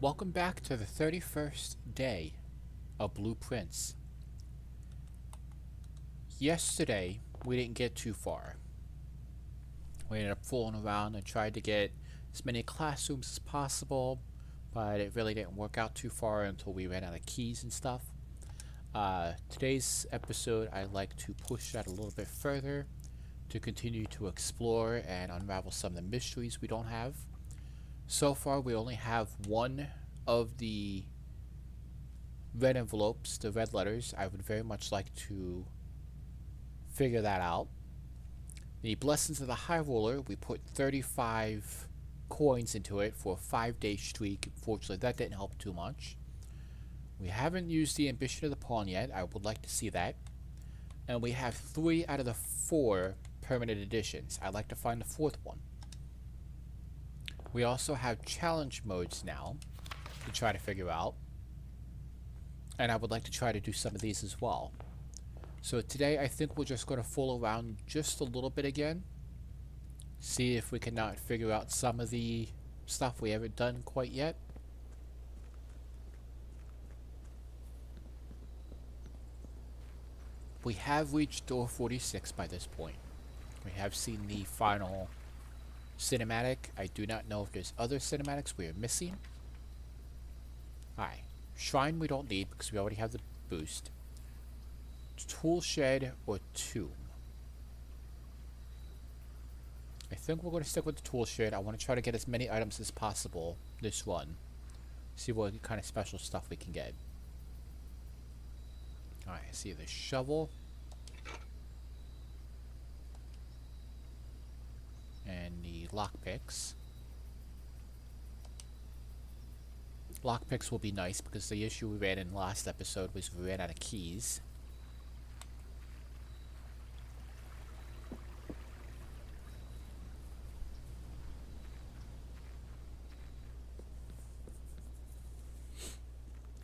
Welcome back to the 31st day of Blueprints. Yesterday, we didn't get too far. We ended up fooling around and tried to get as many classrooms as possible, but it really didn't work out too far until we ran out of keys and stuff. Today's episode, I'd like to push that a little bit further to continue to explore and unravel some of the mysteries we don't have. So far, we only have one of the red envelopes, the red letters. I would very much like to figure that out. The Blessings of the High Roller, we put 35 coins into it for a 5-day streak. Unfortunately, that didn't help too much. We haven't used the Ambition of the Pawn yet. I would like to see that. And we have 3 out of the 4 permanent editions. I'd like to find the 4th one. We also have challenge modes now to try to figure out. And I would like to try to do some of these as well. So today I think we're just going to fool around just a little bit again. See if we cannot figure out some of the stuff we haven't done quite yet. We have reached door 46 by this point. We have seen the final cinematic. I do not know if there's other cinematics we are missing. Alright. Shrine we don't need because we already have the boost. Tool shed or tomb. I think we're going to stick with the tool shed. I want to try to get as many items as possible this run. See what kind of special stuff we can get. Alright, I see the shovel. And the lockpicks. Lockpicks will be nice because the issue we ran in last episode was we ran out of keys.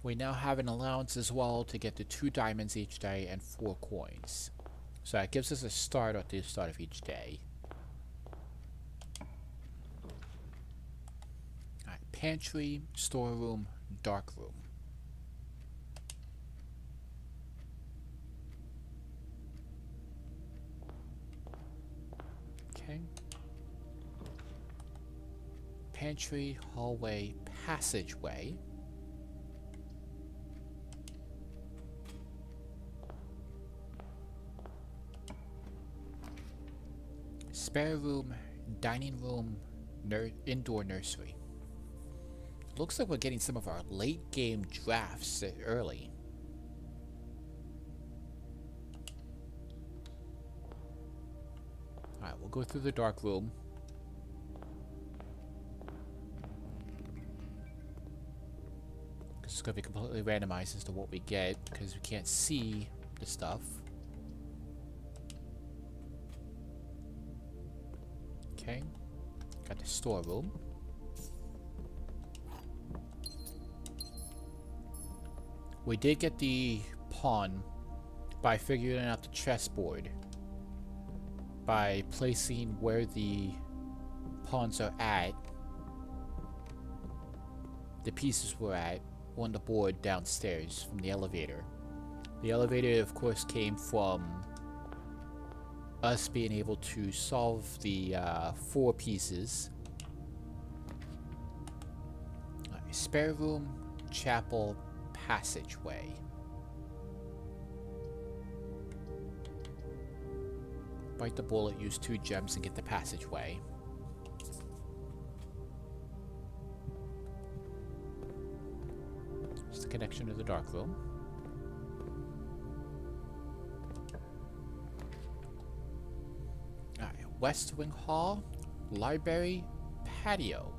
We now have an allowance as well to get to 2 diamonds each day and 4 coins. So that gives us a start at the start of each day. Alright, pantry, storeroom, dark room. Okay. Pantry, hallway, passageway. Spare room, dining room, indoor nursery. Looks like we're getting some of our late game drafts early. Alright, we'll go through the dark room. It's going to be completely randomized as to what we get because we can't see the stuff. Okay, got the storeroom. We did get the pawn by figuring out the chessboard. By placing where the pawns are at, the pieces were at, on the board downstairs from the elevator. The elevator, of course, came from us being able to solve the 4 pieces. Spare room, chapel, passageway. Bite the bullet, use 2 gems and get the passageway. It's the connection to the dark room. West Wing Hall, library, patio.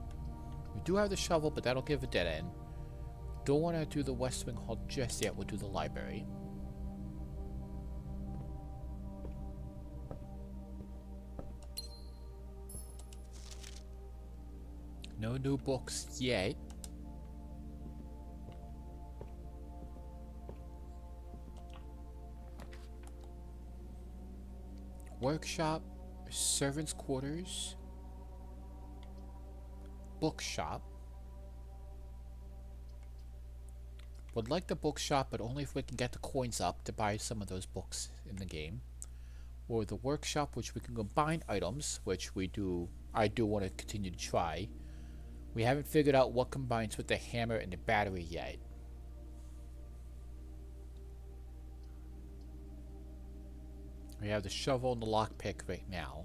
We do have the shovel, but that'll give a dead end. Don't want to do the West Wing Hall just yet. We'll do the library. No new books yet. Workshop, servants' quarters, bookshop, Would like the bookshop, but only if we can get the coins up to buy some of those books in the game. Or the workshop, which we can combine items, which I do want to continue to try. We haven't figured out what combines with the hammer and the battery yet. We have the shovel and the lockpick right now.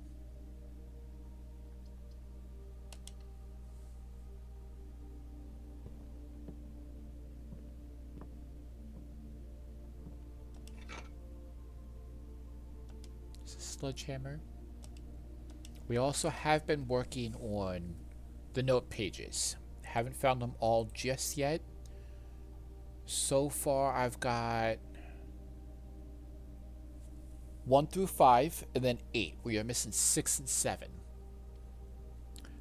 It's a sledgehammer. We also have been working on the note pages. Haven't found them all just yet. So far, I've got 1 through 5, and then 8. We are missing 6 and 7.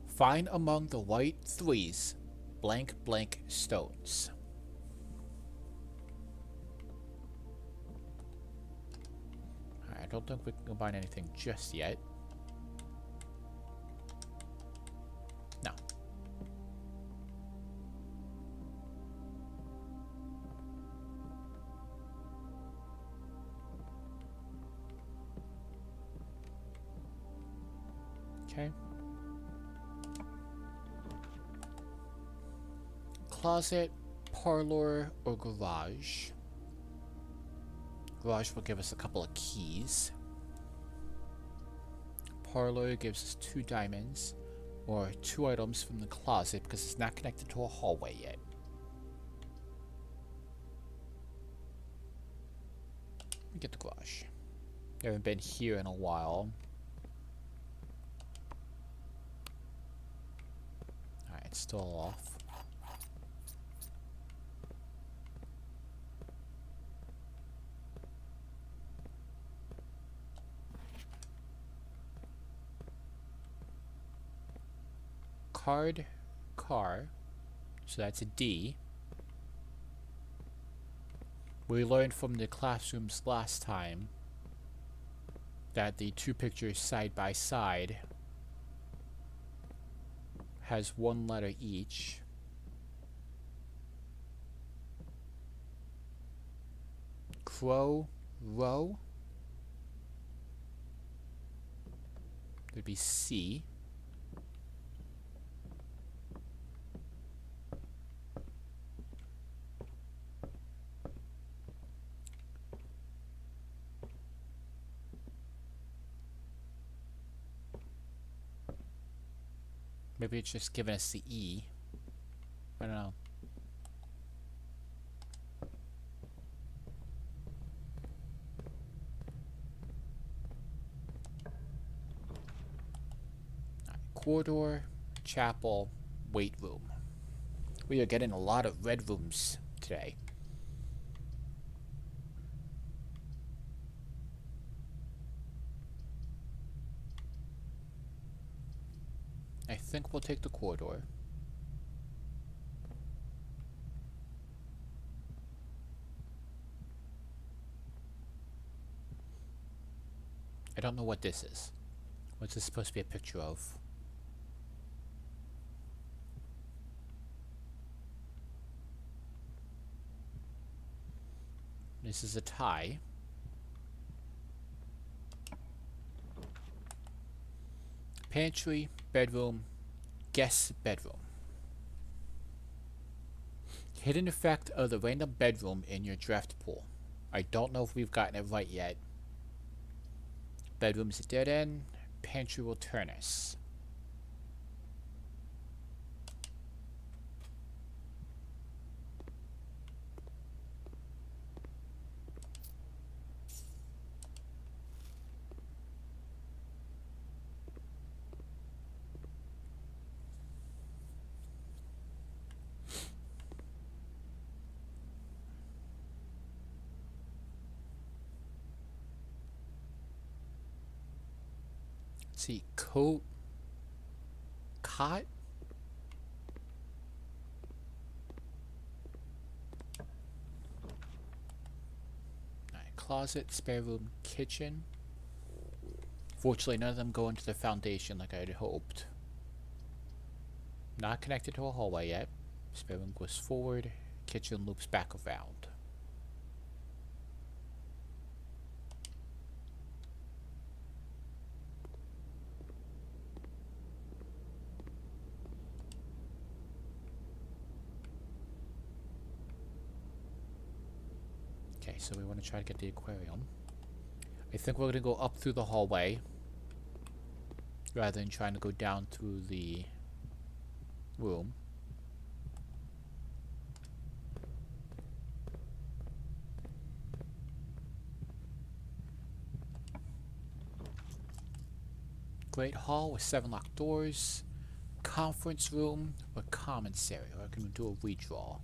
Find among the white threes blank blank stones. I don't think we can combine anything just yet. No. Okay. Closet, parlor, or garage. Garage will give us a couple of keys. Parlor gives us 2 diamonds, or 2 items from the closet because it's not connected to a hallway yet. We get the garage. Haven't been here in a while. Alright, it's still off. Card, car, so that's a D. We learned from the classrooms last time that the 2 pictures side by side has 1 letter each. Crow, row, would be C. Maybe it's just giving us the E. I don't know. Corridor, chapel, weight room. We are getting a lot of red rooms today. I think we'll take the corridor. I don't know what this is. What's this supposed to be a picture of? This is a tie. Pantry, bedroom, guest bedroom. Hidden effect of the random bedroom in your draft pool. I don't know if we've gotten it right yet. Bedroom's a dead end. Pantry will turn us. Let's see, coat, cot. Alright, closet, spare room, kitchen. Fortunately, none of them go into the foundation like I had hoped. Not connected to a hallway yet. Spare room goes forward, Kitchen loops back around. Okay, so we want to try to get the aquarium. I think we're going to go up through the hallway rather than trying to go down through the room. Great hall with 7 locked doors. Conference room or commissary. Or I can do a redraw.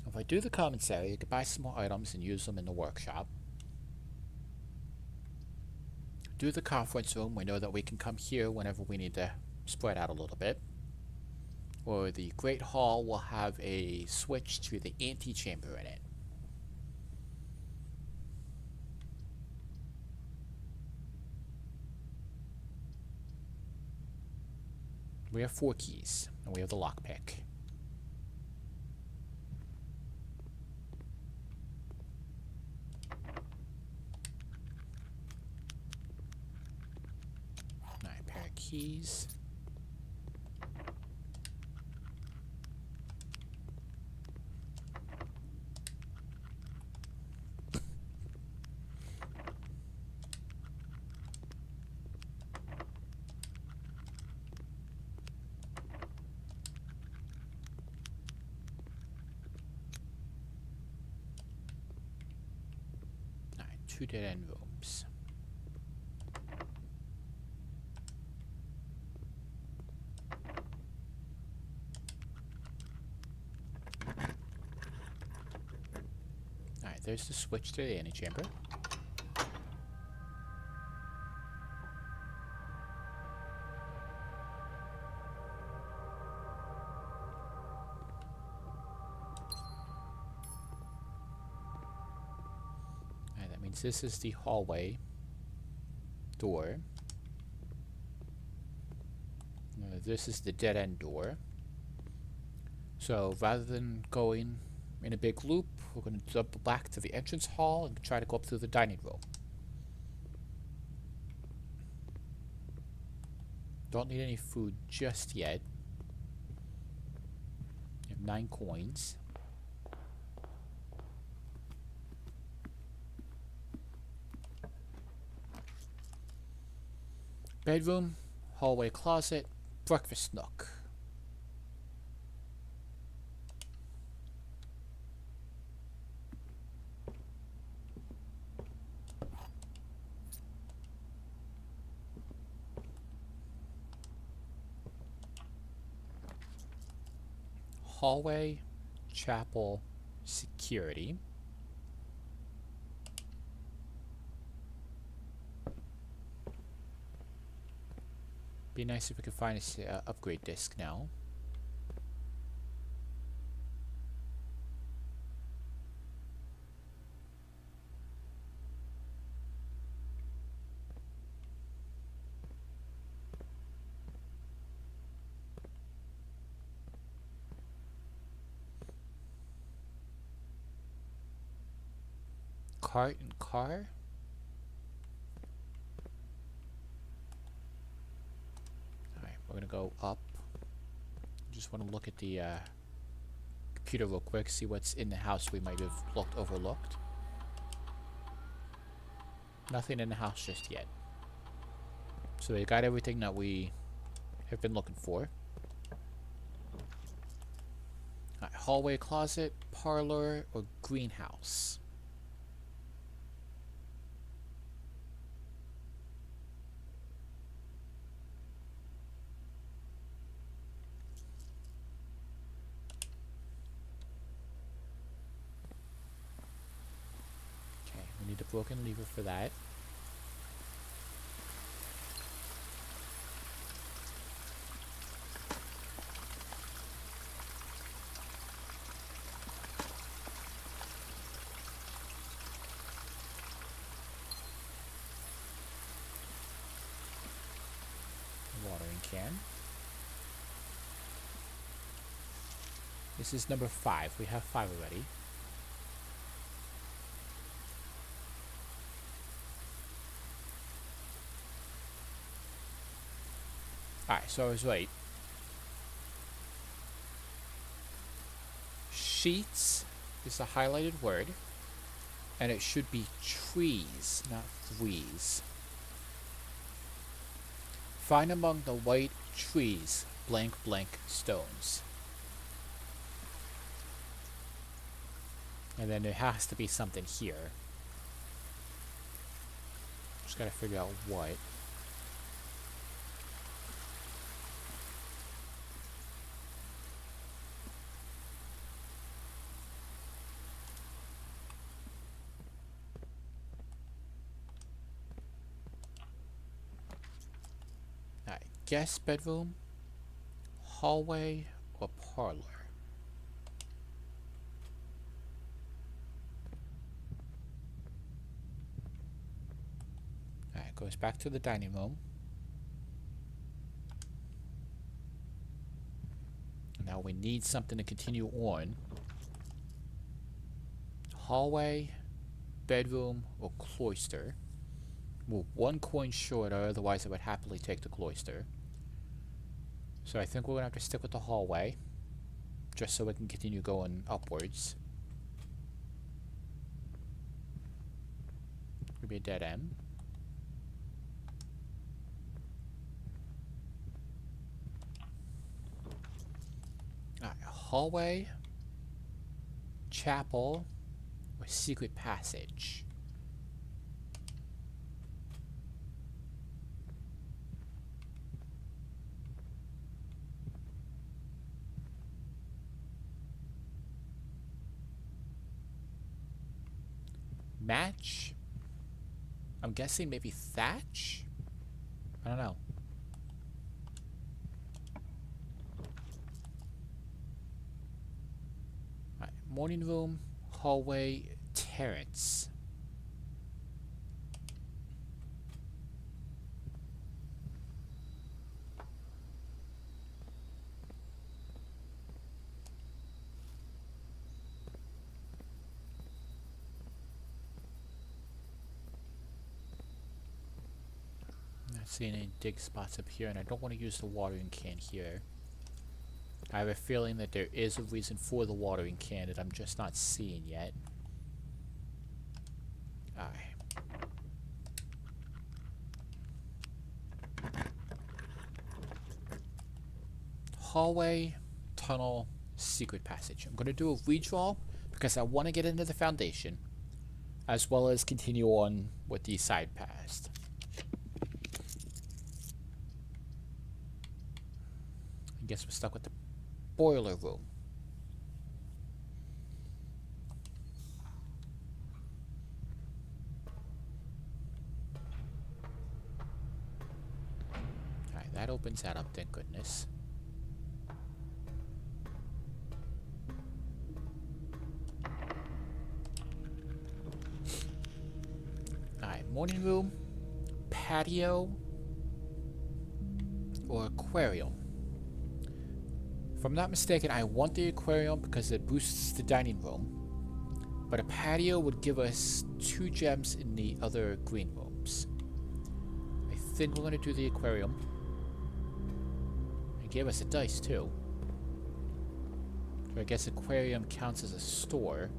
If I do the commissary, you can buy some more items and use them in the workshop. Do the conference room, we know that we can come here whenever we need to spread out a little bit. Or the Great Hall will have a switch to the antechamber in it. We have 4 keys, and we have the lockpick. Alright, pair of keys. Alright, 2 dead-end rooms. Alright, there's the switch to the antechamber. Alright, that means this is the hallway door. This is the dead-end door. So rather than going in a big loop, we're going to double back to the entrance hall and try to go up through the dining room. Don't need any food just yet. You have 9 coins. Bedroom, hallway closet, breakfast nook. Hallway, chapel, security. Be nice if we could find a upgrade disc now. Cart and car. Alright, we're gonna go up. Just want to look at the computer real quick, see what's in the house we might have overlooked. Nothing in the house just yet. So we got everything that we have been looking for. Alright, hallway, closet, parlor, or greenhouse. We need a broken lever for that. can. This is number 5. We have 5 already. Alright, so I was right. Sheets is a highlighted word, and it should be trees, not threes. Find among the white trees blank blank stones. And then there has to be something here. Just gotta figure out what. Alright, guest bedroom, hallway, or parlor. Alright, goes back to the dining room. Now we need something to continue on. Hallway, bedroom, or cloister. We're 1 coin shorter, otherwise I would happily take the cloister. So I think we're gonna have to stick with the hallway, just so we can continue going upwards. Could be a dead end. Alright, hallway, chapel, or secret passage. Match? I'm guessing maybe thatch? I don't know. Alright, morning room, hallway, terrace. Not seeing any dig spots up here, and I don't want to use the watering can here. I have a feeling that there is a reason for the watering can that I'm just not seeing yet. Alright. Hallway, tunnel, secret passage. I'm going to do a redraw because I want to get into the foundation, as well as continue on with the side paths. I guess we're stuck with the boiler room. Alright, that opens that up, thank goodness. Alright, morning room, patio, or aquarium. If I'm not mistaken, I want the aquarium because it boosts the dining room, but a patio would give us 2 gems in the other green rooms. I think we're going to do the aquarium. It gave us a dice too. So I guess aquarium counts as a store.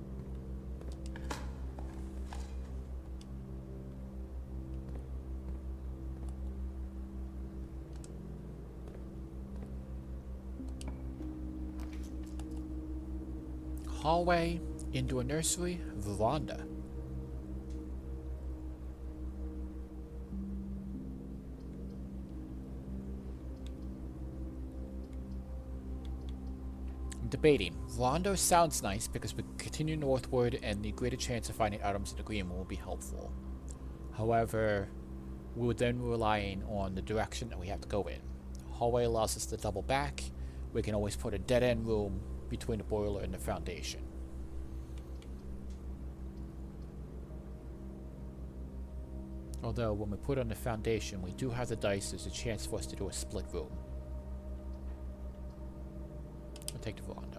Hallway, indoor nursery, veranda. I'm debating. Veranda sounds nice because we continue northward and the greater chance of finding items in the green room will be helpful. However, we would then be relying on the direction that we have to go in. Hallway allows us to double back. We can always put a dead end room between the boiler and the foundation. Although when we put on the foundation, we do have the dice, there's a chance for us to do a split room. take the veranda.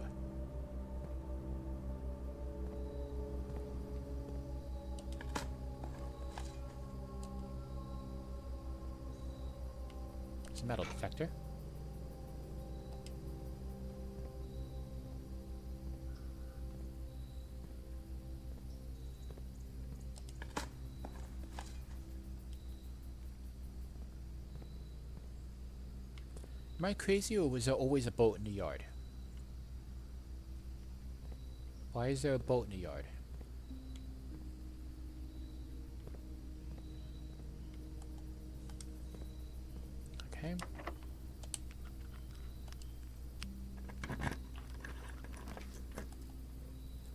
It's a metal detector. Am I crazy, or was there always a boat in the yard? Why is there a boat in the yard? Okay.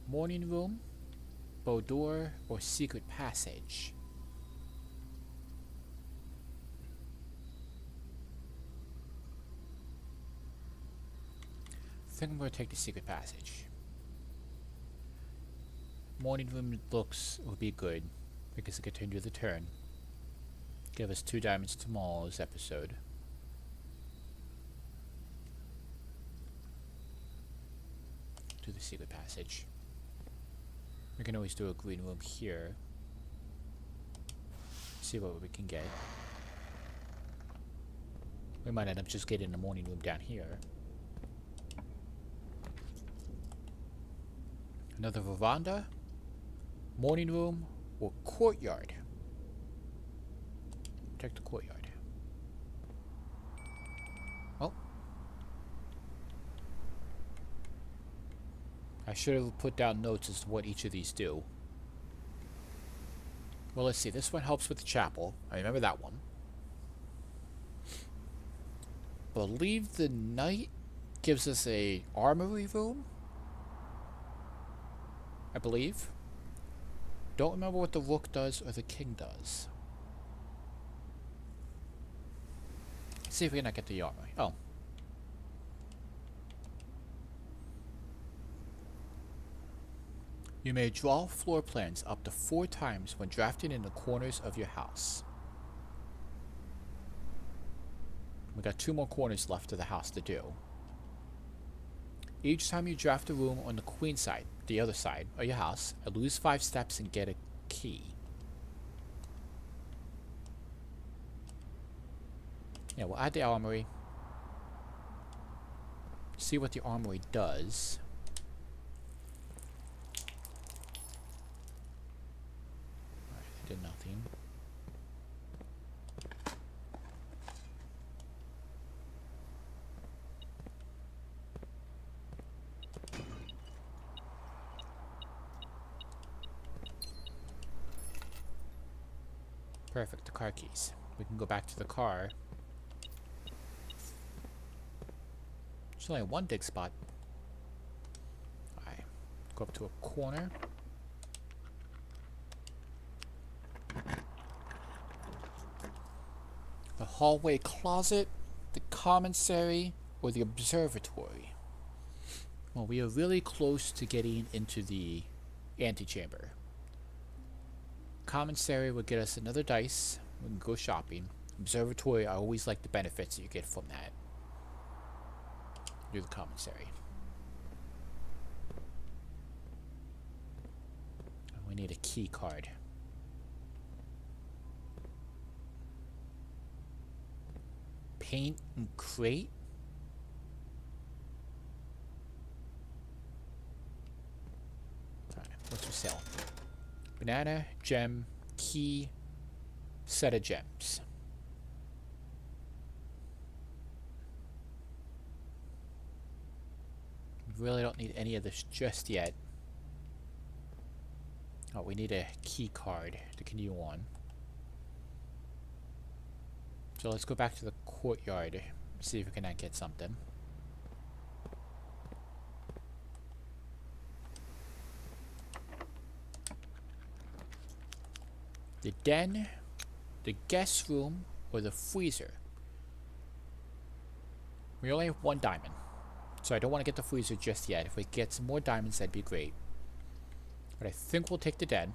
Morning room, boudoir, or secret passage? I think I'm going to take the secret passage. Morning room looks would be good because it continue the turn. Give us 2 diamonds tomorrow's episode. Do the secret passage. We can always do a green room here. See what we can get. We might end up just getting the morning room down here. Another veranda, morning room, or courtyard. Check the courtyard. Oh. I should have put down notes as to what each of these do. Well, let's see. This one helps with the chapel. I remember that one. Believe the knight gives us a armory room. I believe. Don't remember what the rook does or the king does. Let's see if we can get the armory. Oh. You may draw floor plans up to 4 times when drafting in the corners of your house. We got 2 more corners left of the house to do. Each time you draft a room on the queen side, the other side of your house, I lose 5 steps and get a key. Yeah, we'll add the armory. See what the armory does. Alright, it did nothing. Perfect, the car keys. We can go back to the car. There's only 1 dig spot. Alright, go up to a corner. The hallway closet, the commissary, or the observatory. Well, we are really close to getting into the antechamber. Commissary will get us another dice. We can go shopping. Observatory, I always like the benefits that you get from that. Do the commissary. We need a key card. Paint and crate. Alright, what's for sale? Banana, gem, key, set of gems. We really don't need any of this just yet. Oh, we need a key card to continue on. So let's go back to the courtyard, see if we can get something. The den, the guest room, or the freezer. We only have 1 diamond, so I don't want to get the freezer just yet. If we get some more diamonds, that'd be great. But I think we'll take the den.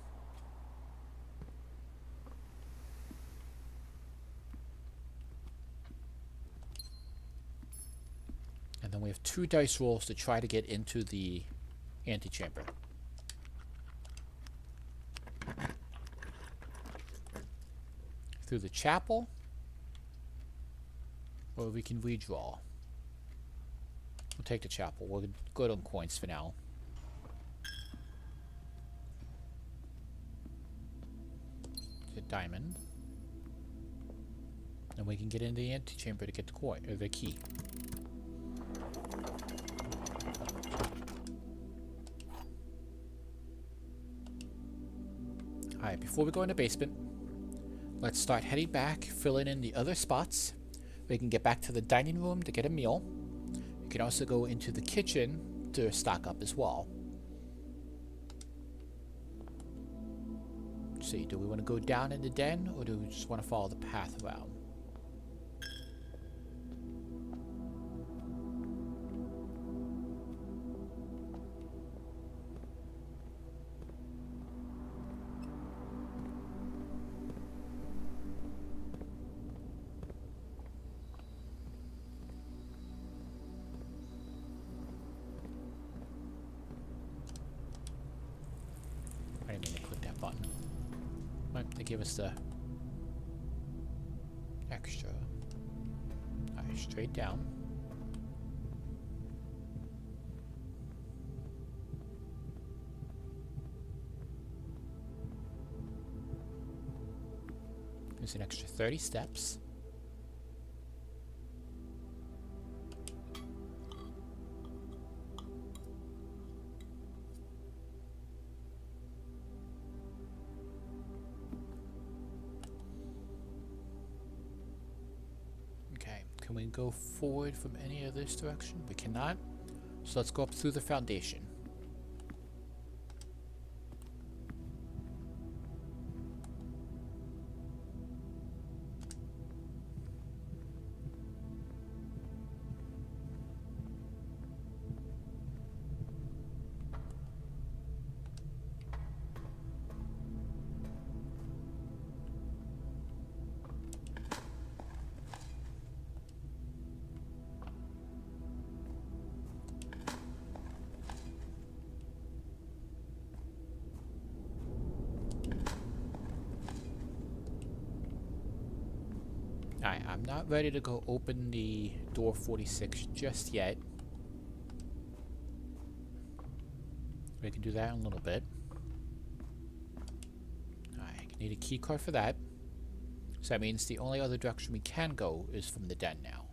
we have 2 dice rolls to try to get into the antechamber. Through the chapel, or we can redraw. We'll take the chapel. We're good on coins for now. The diamond. And we can get into the antechamber to get the coin, or the key. Alright, before we go in the basement, let's start heading back, filling in the other spots. We can get back to the dining room to get a meal. You can also go into the kitchen to stock up as well. Let's see, do we want to go down in the den, or do we just want to follow the path around? I didn't mean to click that button. But they give us the extra. Alright, straight down. There's an extra 30 steps. Can we go forward from any of this direction? We cannot. So let's go up through the foundation. Alright, I'm not ready to go open the door 46 just yet. We can do that in a little bit. Alright, I need a key card for that. So that means the only other direction we can go is from the den now.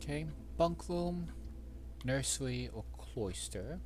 Okay, bunk room, nursery, or cloister.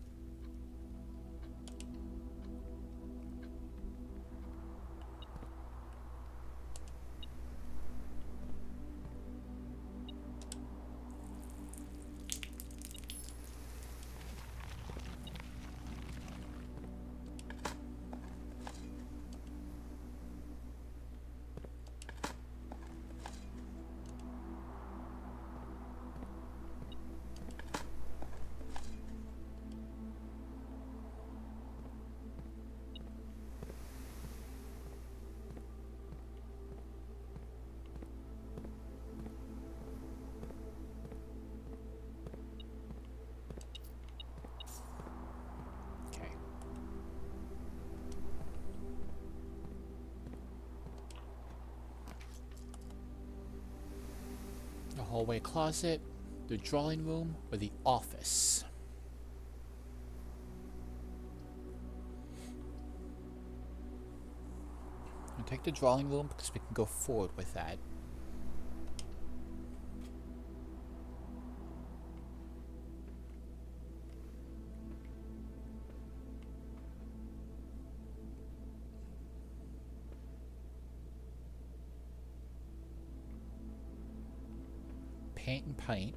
The hallway closet, the drawing room, or the office. I'll take the drawing room because we can go forward with that. paint and paint.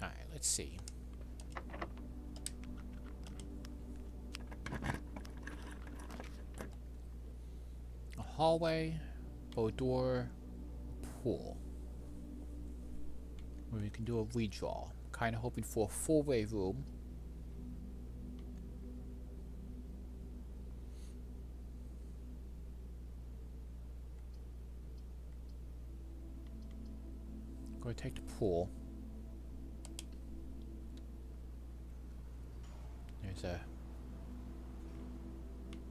Alright, let's see. A hallway, boudoir, pool. Where we can do a redraw. Kind of hoping for a four-way room. Go take the pool. There's a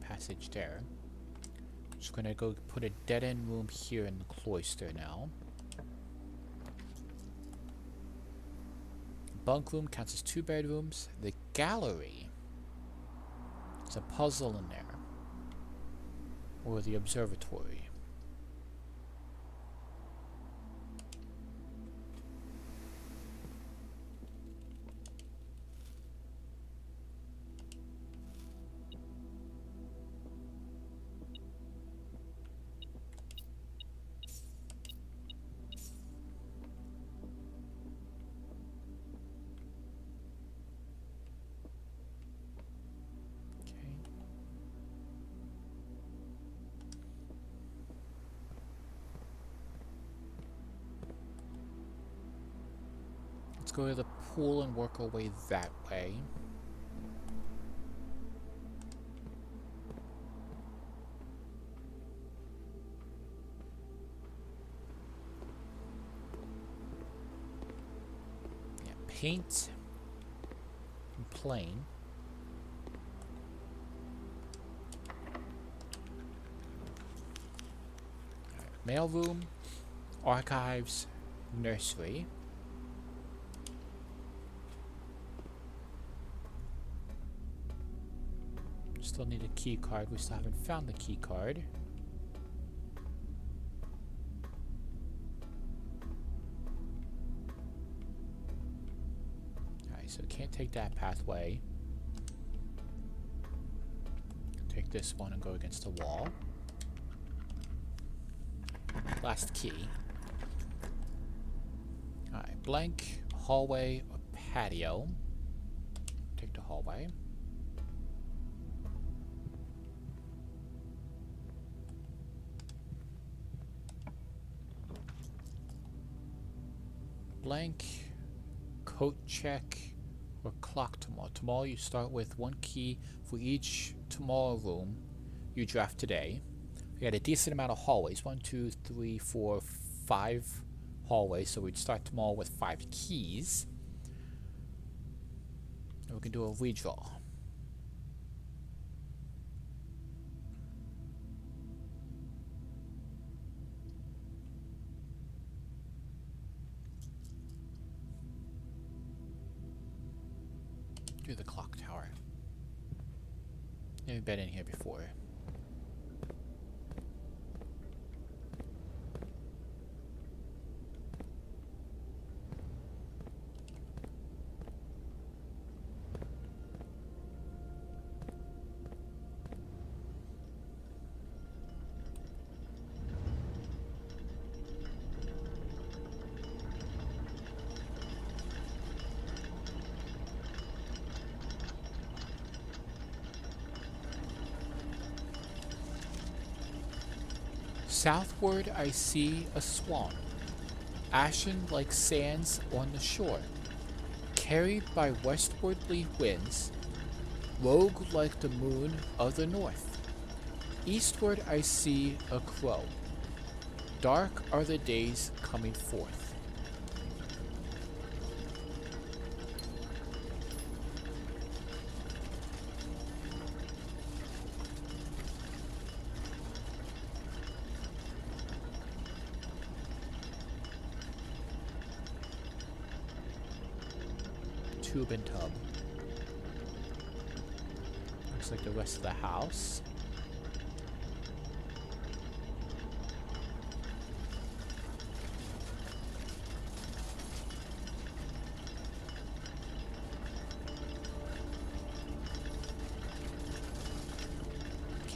passage there. Just gonna go put a dead-end room here in the cloister now. Bunk room counts as 2 bedrooms. The gallery. It's a puzzle in there. Or the observatory. Let's go to the pool and work our way that way. Yeah, paint and plain. Mailroom, archives, nursery. Still need a key card. We still haven't found the key card. Alright, so can't take that pathway. Take this one and go against the wall. Last key. Alright, blank, hallway, or patio. Take the hallway. Blank, coat check, or clock tomorrow. Tomorrow you start with 1 key for each tomorrow room you draft today. We had a decent amount of hallways. 1, 2, 3, 4, 5 hallways. So we'd start tomorrow with 5 keys. And we can do a redraw. Do the clock tower. Never been in here before. Southward I see a swan, ashen like sands on the shore, carried by westwardly winds, rogue like the moon of the north. Eastward I see a crow, dark are the days coming forth. Tube and tub. Looks like the rest of the house.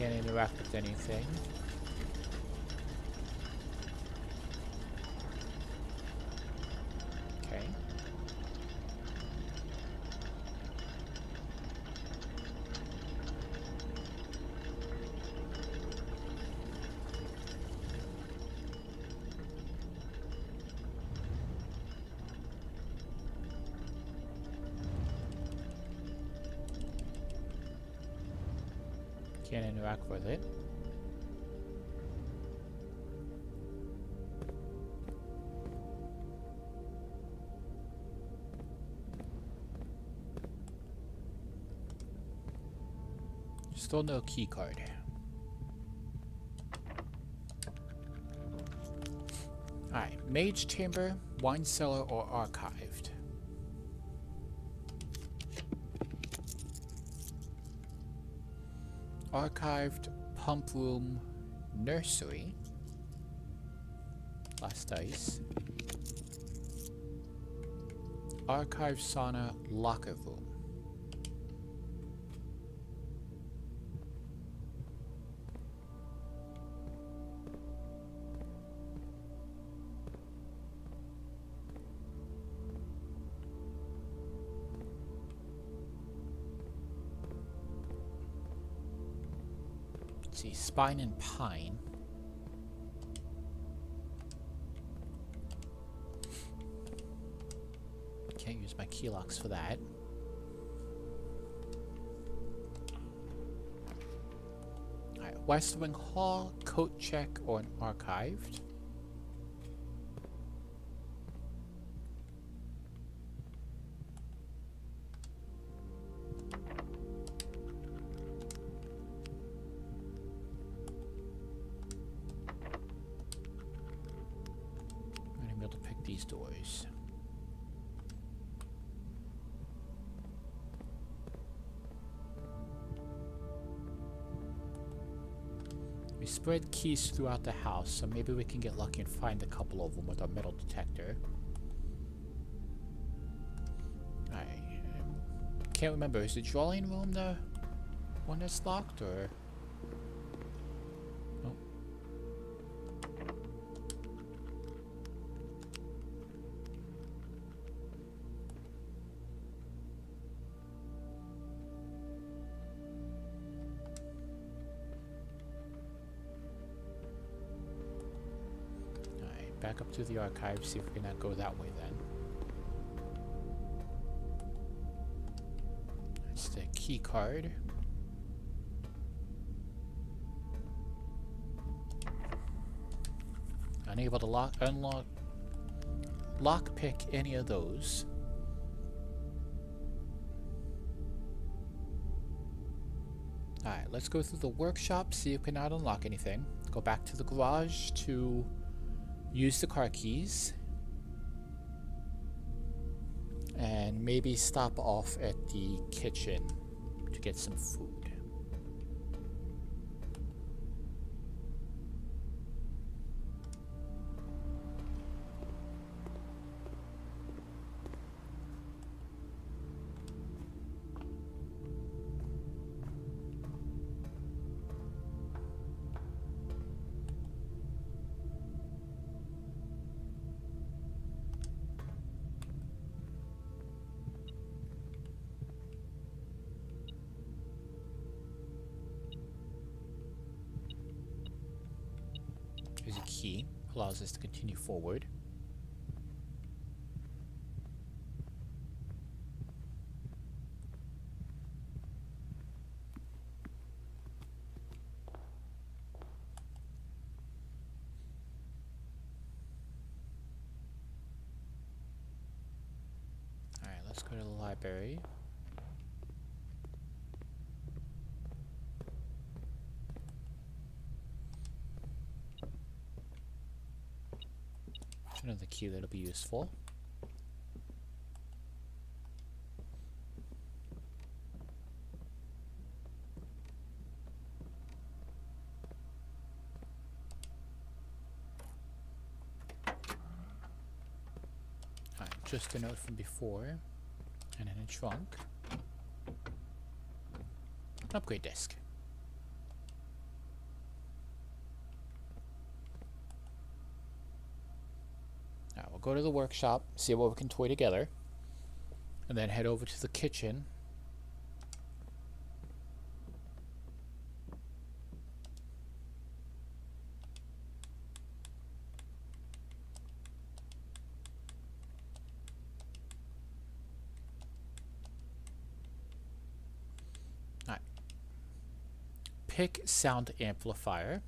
Can't interact with anything. Okay. Can't interact with it. Still no key card. Alright, Mage Chamber, Wine Cellar, or Archived. Archived, Pump Room, Nursery. Last dice. Archived Sauna, Locker Room. Let's see, Spine and Pine. Can't use my key locks for that. Alright, West Wing Hall, Coat Check, or an Archived. I'm gonna be able to pick these doors. We spread keys throughout the house, so maybe we can get lucky and find a couple of them with our metal detector. I can't remember. Is the drawing room the one that's locked, or? Oh. Back up to the archive, see if we can go that way then. That's the key card. Unable to lockpick any of those. Alright, let's go through the workshop, see if we cannot unlock anything. Go back to the garage to use the car keys, and maybe stop off at the kitchen to get some food. Here's a key, allows us to continue forward. Alright, let's go to the library. Another key that'll be useful. Alright, just a note from before. And in a trunk. Upgrade disc. go to the workshop, see what we can toy together, and then head over to the kitchen. Alright. Pick sound amplifier.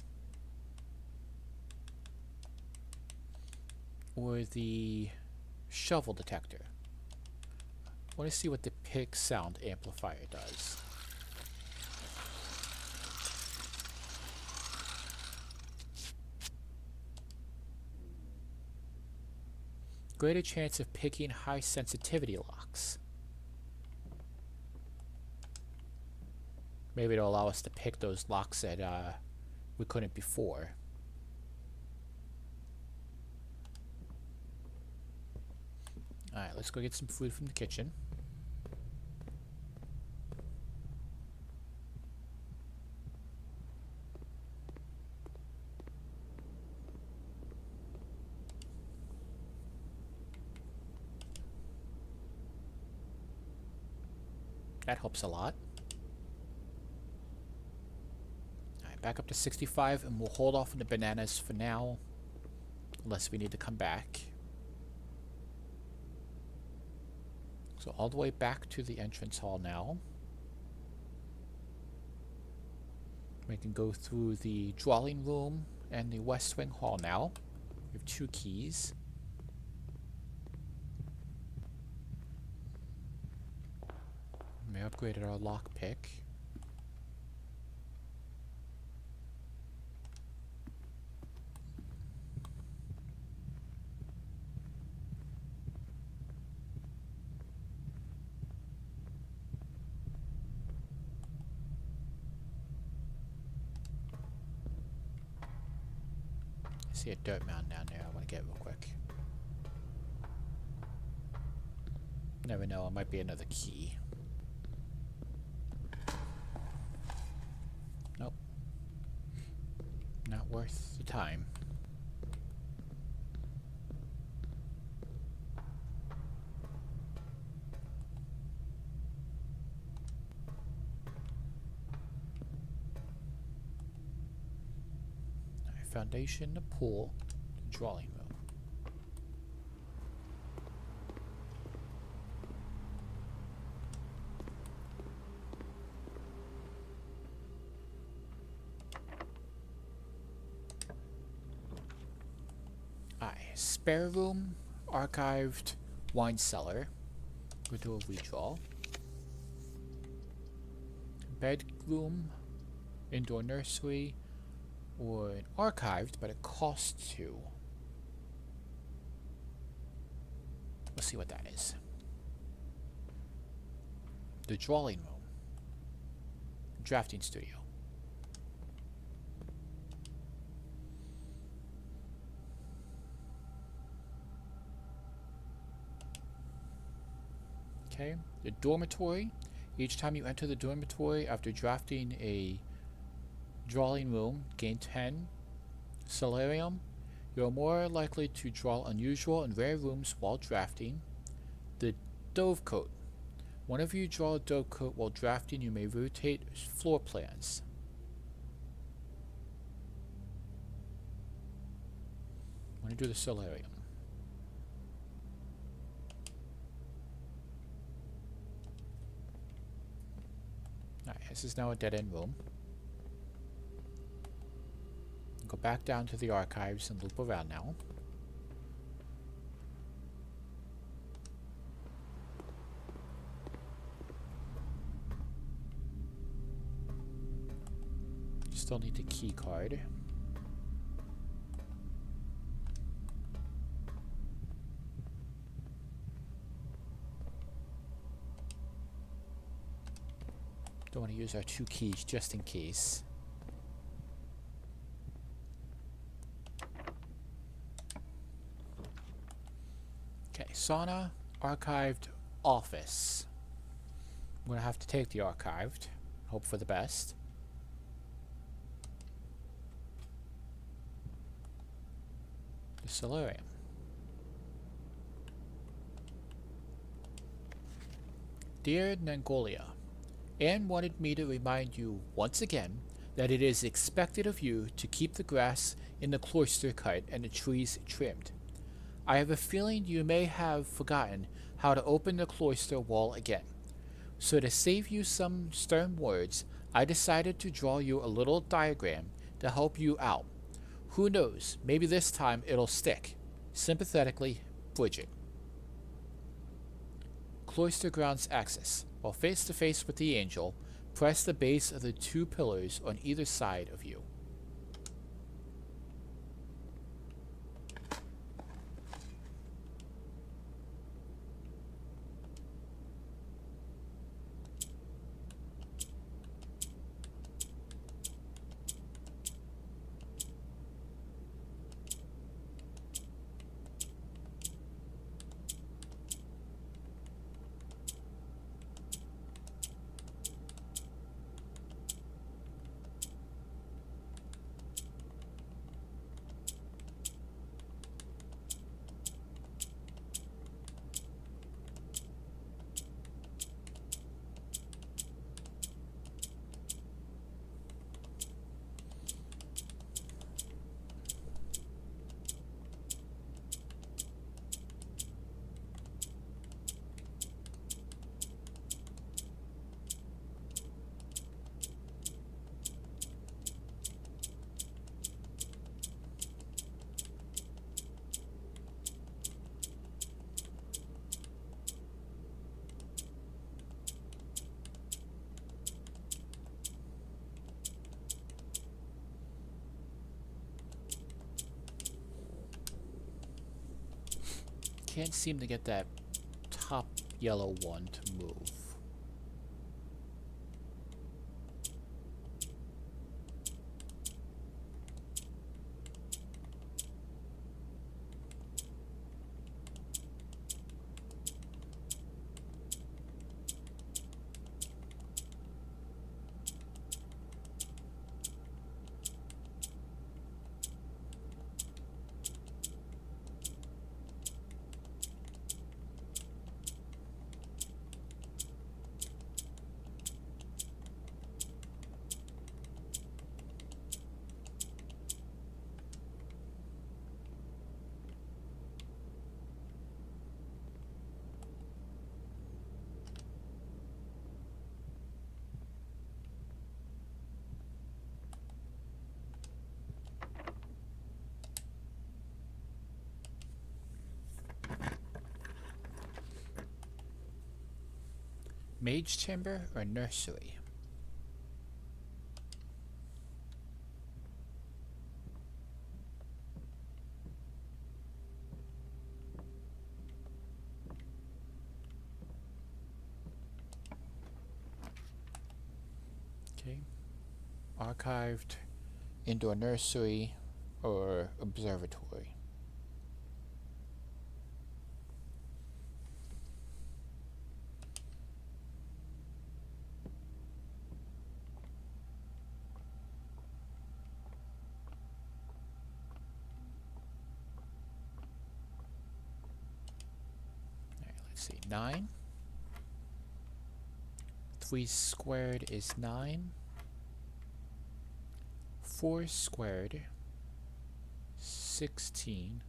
Or the shovel detector. I want to see what the pick sound amplifier does. Greater chance of picking high sensitivity locks. Maybe it'll allow us to pick those locks that we couldn't before. Alright, let's go get some food from the kitchen. That helps a lot. Alright, back up to 65, and we'll hold off on the bananas for now, unless we need to come back. So all the way back to the entrance hall now. We can go through the drawing room and the west wing hall now. We have 2 keys. We upgraded our lockpick. I see a dirt mound down there I want to get real quick. Never know, it might be another key. Nope. Not worth the time. Alright, foundation, the pool, the drawing room. Spare room, archived wine cellar. We'll do a redraw. Bedroom, indoor nursery, or an archived, but it costs 2. Let's see what that is. The drawing room, drafting studio. Okay, the dormitory. Each time you enter the dormitory after drafting a drawing room, gain 10 solarium. You are more likely to draw unusual and rare rooms while drafting. The dove coat. Whenever you draw a dove coat while drafting, you may rotate floor plans. I'm going to do the solarium. Alright, this is now a dead-end room. Go back down to the archives and loop around now. Still need the key card. Don't want to use our 2 keys just in case. Okay, sauna, archived, office. I'm gonna have to take the archived. Hope for the best. The solarium. Dear Nangolia, Anne wanted me to remind you once again that it is expected of you to keep the grass in the cloister cut and the trees trimmed. I have a feeling you may have forgotten how to open the cloister wall again. So to save you some stern words, I decided to draw you a little diagram to help you out. Who knows, maybe this time it'll stick. Sympathetically, Bridget. Cloister grounds axis. While face to face with the angel, press the base of the two pillars on either side of you. Can't seem to get that top yellow one to move. Mage chamber or nursery? Okay. Archived, indoor nursery, or observatory? Alright, let's see. 9. 3 squared is 9. 4 squared, 16,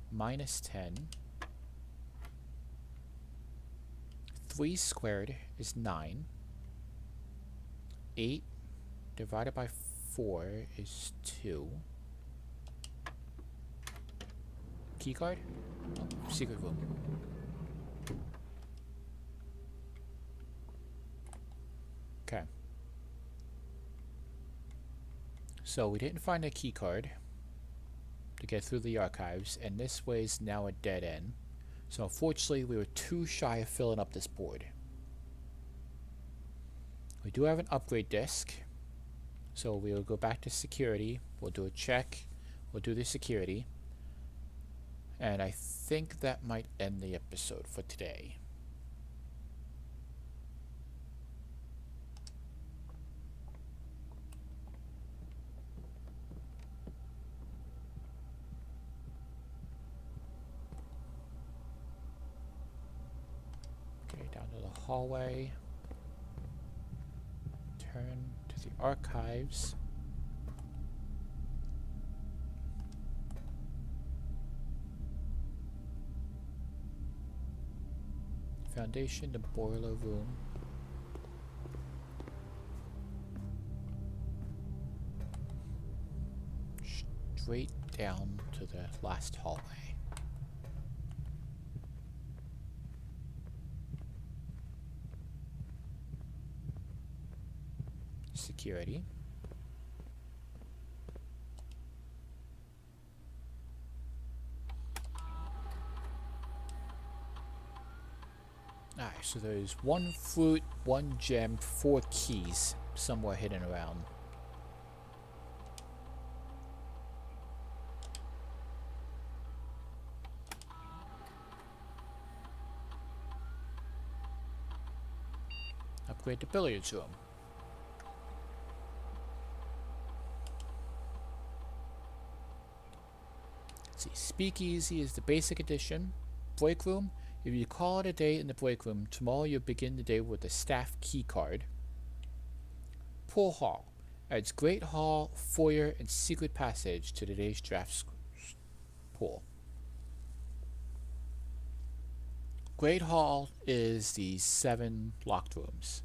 minus 10. 3 squared is 9. 8 divided by 4 is 2. Keycard? Oh, secret room. Okay. So we didn't find a keycard to get through the archives, and this way is now a dead end. So unfortunately, we were too shy of filling up this board. We do have an upgrade disk, so we will go back to security. We'll do a check. We'll do the security. And I think that might end the episode for today. Okay, down to the hallway. Turn to the archives. Foundation, the boiler room. Straight down to the last hallway. Security. Alright, so there's 1 fruit, 1 gem, 4 keys somewhere hidden around. Upgrade the billiards room. Let's see, Speakeasy is the basic edition. Break room. If you call it a day in the break room, tomorrow you'll begin the day with a staff key card. Pool hall. Adds great hall, foyer, and secret passage to today's draft pool. Great hall is the 7 locked rooms.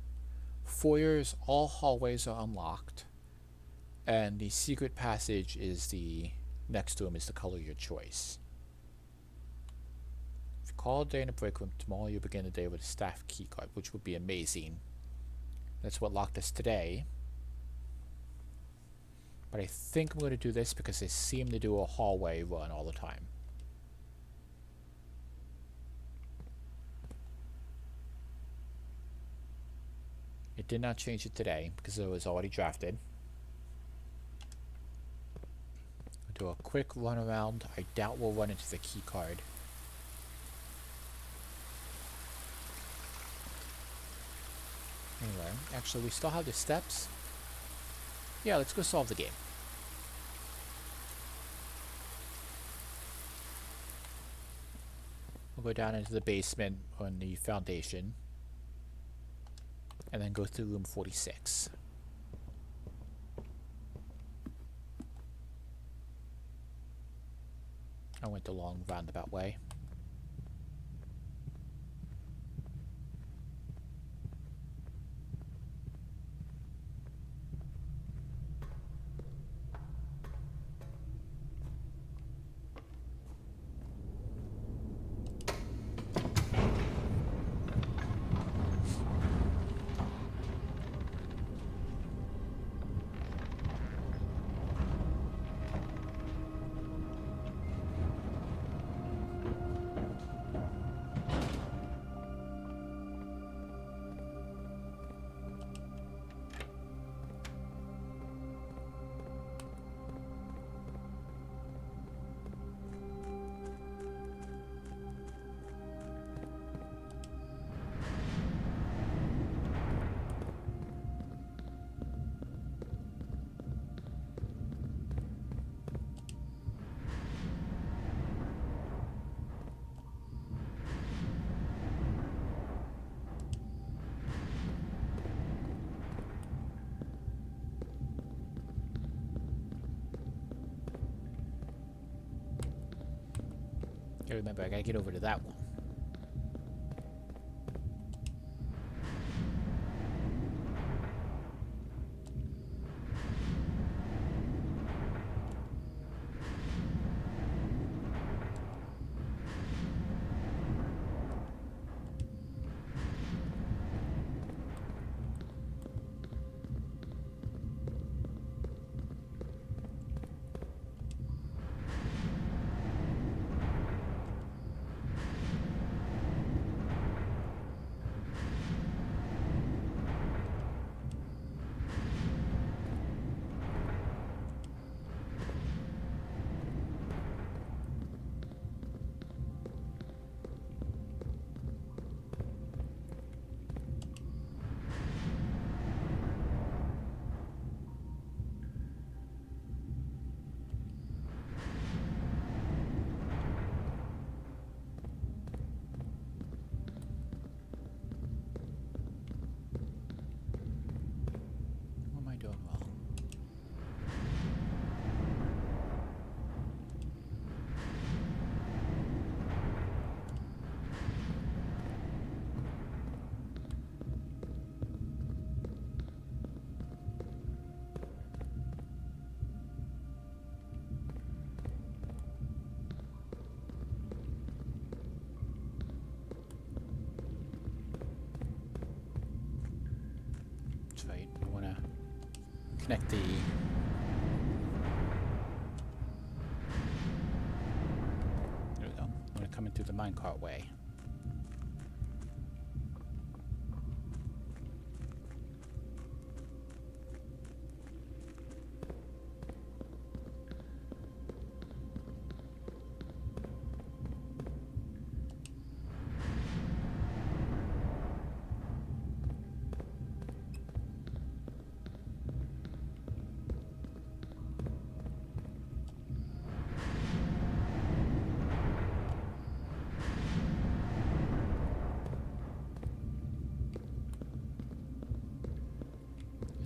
Foyers, all hallways are unlocked. And the secret passage is the next room is the color of your choice. If you call a day in a break room, tomorrow you'll begin the day with a staff key card, which would be amazing. That's what locked us today. But I think I'm going to do this because they seem to do a hallway run all the time. It did not change it today because it was already drafted. I'll do a quick run around. I doubt we'll run into the key card. Anyway, actually we still have the steps. Yeah, let's go solve the game. We'll go down into the basement on the foundation. And then go through room 46. I went the long roundabout way. Yeah, remember, I gotta get over to that one. connect the... There we go. I'm going to come in through the minecart way.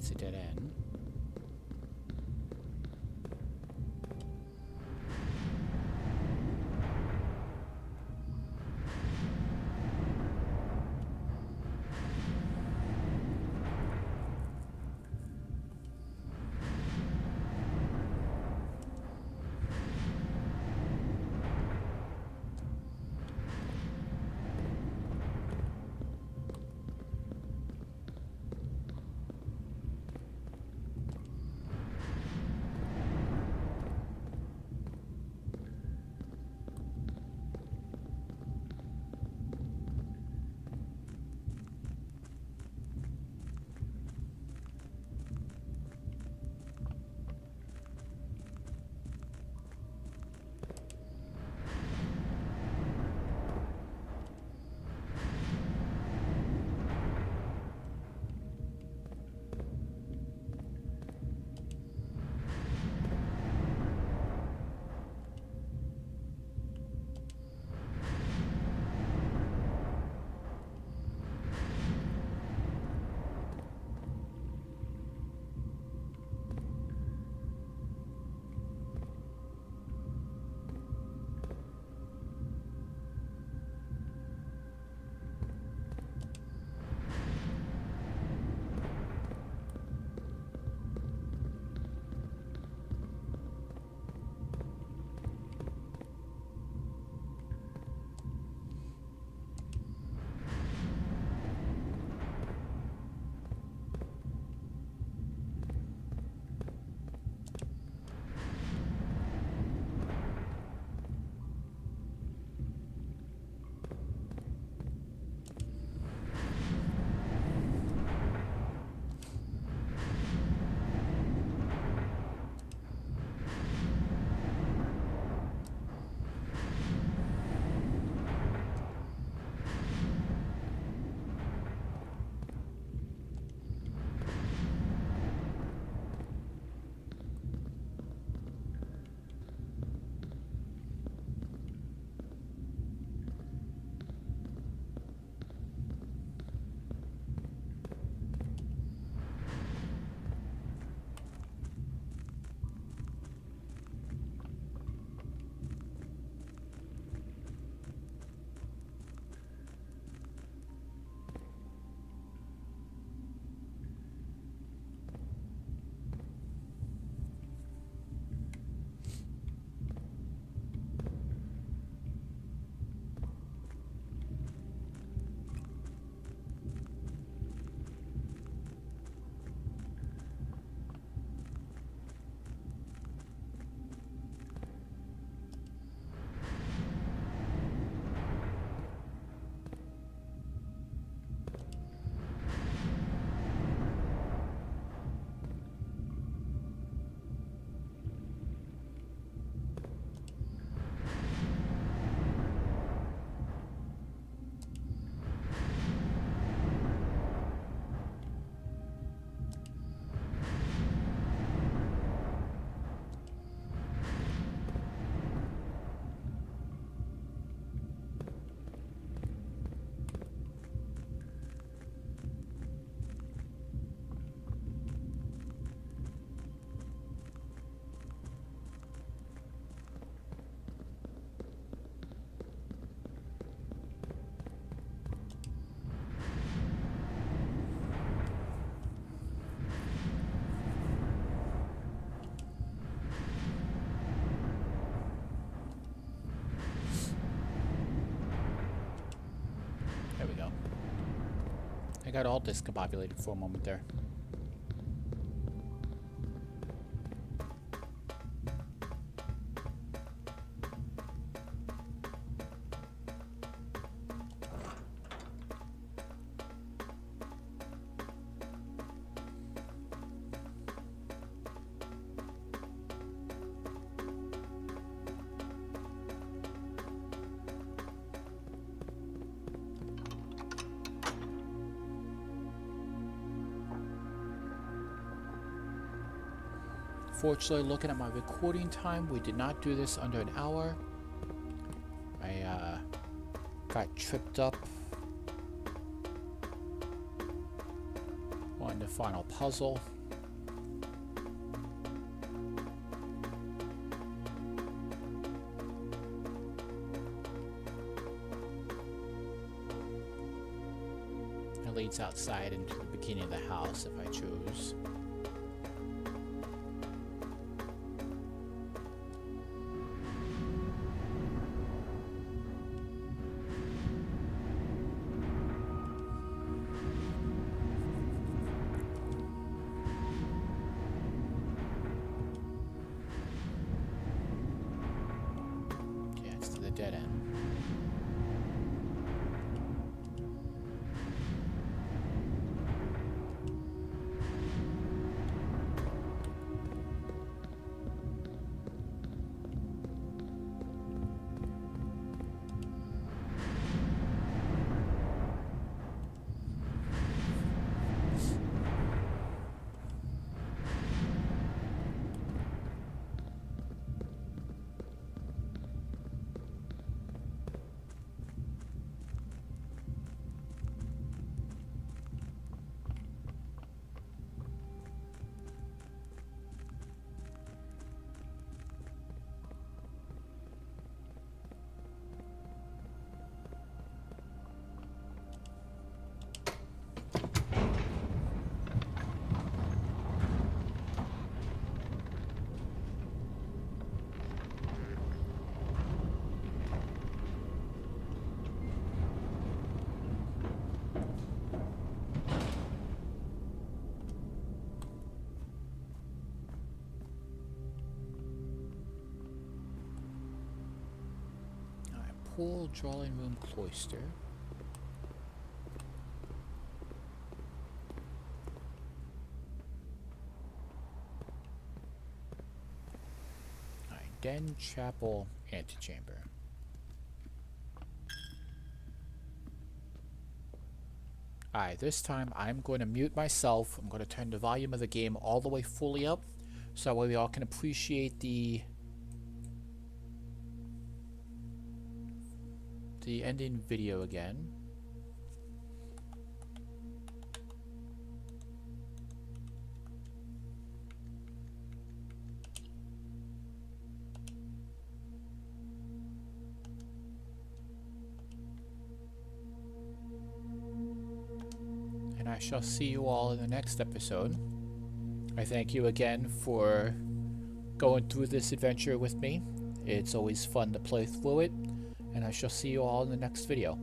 It's a dead end. I got all discombobulated for a moment there. Unfortunately, looking at my recording time, we did not do this under an hour. I got tripped up on the final puzzle. It leads outside into the beginning of the house if I choose. Yeah, it's to the dead end. Pool, drawing room, cloister. Alright, den, chapel, antechamber. Alright, this time I'm going to mute myself. I'm going to turn the volume of the game all the way fully up so that way we all can appreciate the ending video again. And I shall see you all in the next episode. I thank you again for going through this adventure with me. It's always fun to play through it. And I shall see you all in the next video.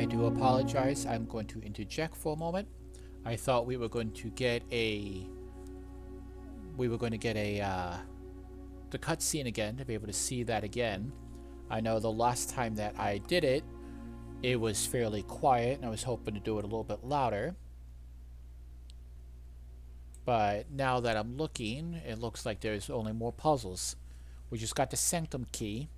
I do apologize. I'm going to interject for a moment. I thought we were going to get a the cutscene again, to be able to see that again. I know the last time that I did it, it was fairly quiet, and I was hoping to do it a little bit louder. But now that I'm looking, it looks like there's only more puzzles. We just got the sanctum key.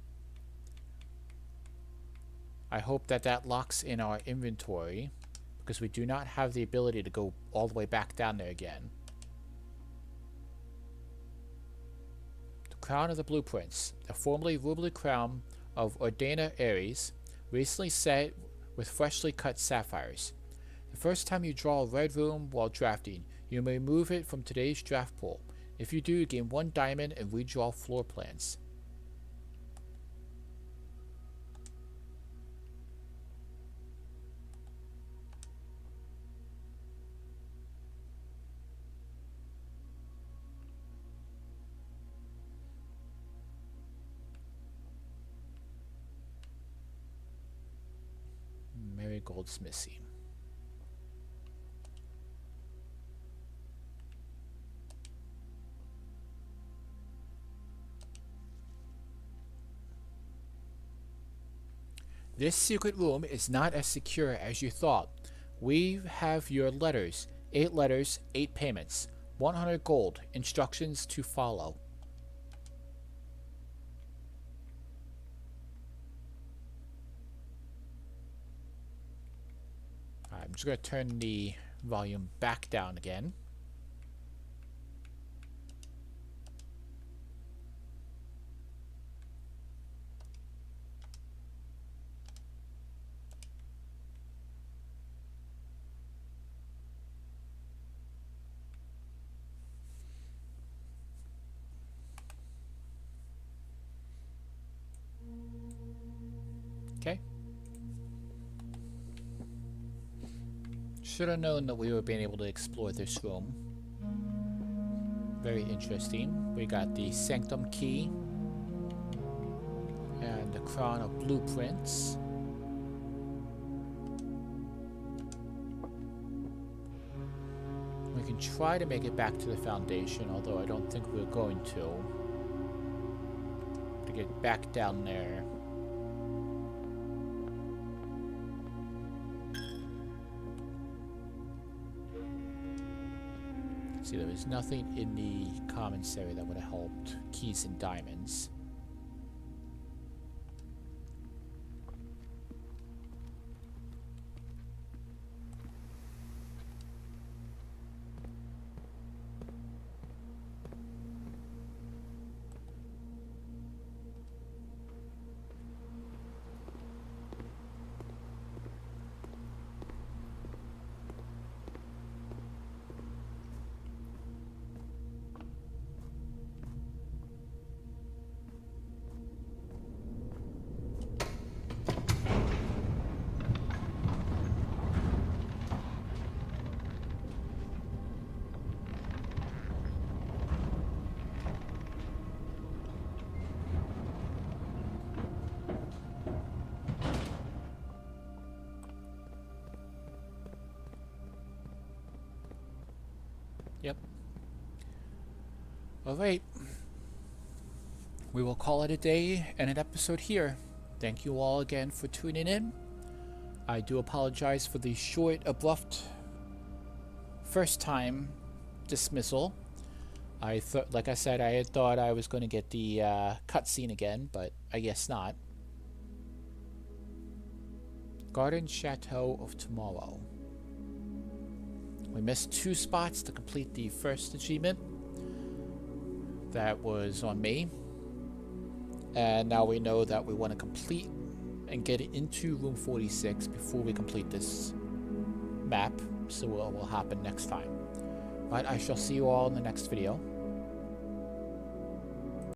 I hope that that locks in our inventory, because we do not have the ability to go all the way back down there again. The crown of the blueprints. The formerly ruby crown of Ordena Ares, recently set with freshly cut sapphires. The first time you draw a red room while drafting, you may remove it from today's draft pool. If you do, you gain 1 diamond and redraw floor plans. Marigold Smithy. This secret room is not as secure as you thought. We have your letters. 8 letters, 8 payments. 100 gold. Instructions to follow. I'm just going to turn the volume back down again. Okay. Should have known that we were being able to explore this room. Very interesting. We got the sanctum key and the crown of blueprints. We can try to make it back to the foundation, although I don't think we're going to get back down there. See, there was nothing in the commissary that would have helped keys and diamonds. Yep. Alright. We will call it a day and an episode here. Thank you all again for tuning in. I do apologize for the short, abrupt first time dismissal. I thought, like I said, I had thought I was going to get the cutscene again, but I guess not. Garden Chateau of Tomorrow. We missed 2 spots to complete the first achievement. That was on me. And now we know that we want to complete and get into room 46 before we complete this map. So what will happen next time. But I shall see you all in the next video.